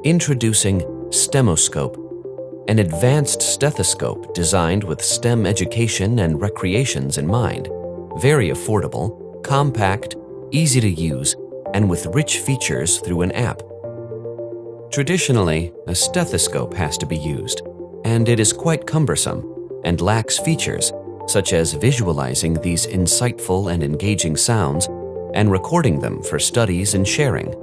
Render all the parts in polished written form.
Introducing STEMoscope, an advanced stethoscope designed with STEM education and recreations in mind. Very affordable, compact, easy to use, and with rich features through an app. Traditionally, a stethoscope has to be used, and it is quite cumbersome and lacks features such as visualizing these insightful and engaging sounds and recording them for studies and sharing.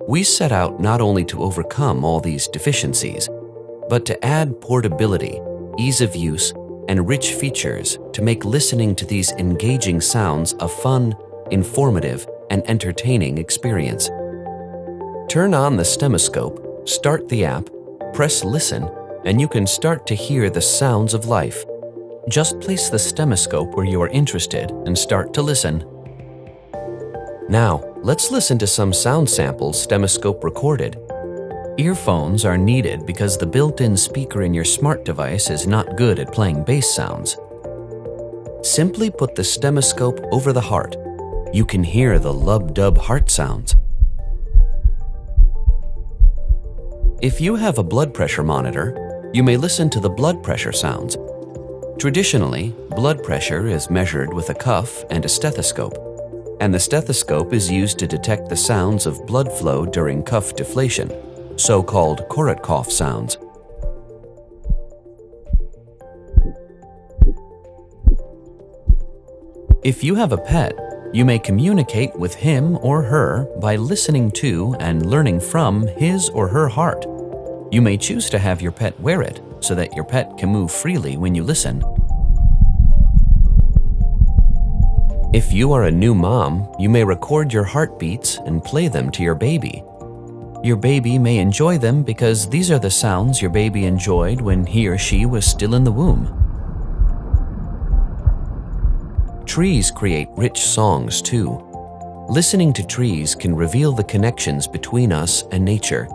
We set out not only to overcome all these deficiencies, but to add portability, ease of use, and rich features to make listening to these engaging sounds a fun, informative, and entertaining experience. Turn on the STEMoscope, start the app, press listen, and you can start to hear the sounds of life. Just place the STEMoscope where you are interested and start to listen. Now, let's listen to some sound samples STEMoscope recorded. Earphones are needed because the built-in speaker in your smart device is not good at playing bass sounds. Simply put the STEMoscope over the heart. You can hear the lub-dub heart sounds. If you have a blood pressure monitor, you may listen to the blood pressure sounds. Traditionally, blood pressure is measured with a cuff and a stethoscope, and the stethoscope is used to detect the sounds of blood flow during cuff deflation, so-called Korotkoff sounds. If you have a pet, you may communicate with him or her by listening to and learning from his or her heart. You may choose to have your pet wear it so that your pet can move freely when you listen. If you are a new mom, you may record your heartbeats and play them to your baby. Your baby may enjoy them because these are the sounds your baby enjoyed when he or she was still in the womb. Trees create rich songs too. Listening to trees can reveal the connections between us and nature.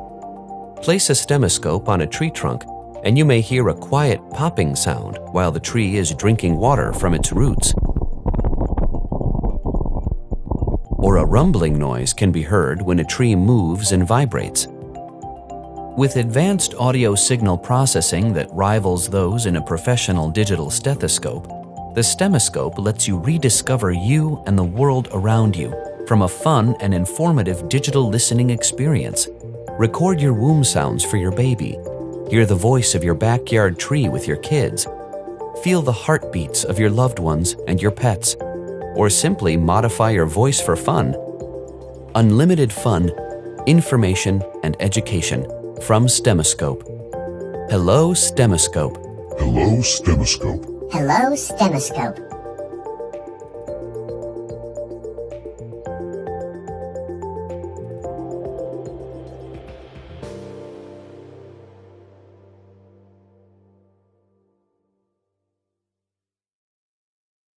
Place a STEMoscope on a tree trunk, and you may hear a quiet popping sound while the tree is drinking water from its roots. Or a rumbling noise can be heard when a tree moves and vibrates. With advanced audio signal processing that rivals those in a professional digital stethoscope, the STEMoscope lets you rediscover you and the world around you from a fun and informative digital listening experience. Record your womb sounds for your baby. Hear the voice of your backyard tree with your kids. Feel the heartbeats of your loved ones and your pets. Or simply modify your voice for fun. Unlimited fun, information, and education from STEMoscope. Hello, STEMoscope. Hello, STEMoscope. Hello, STEMoscope.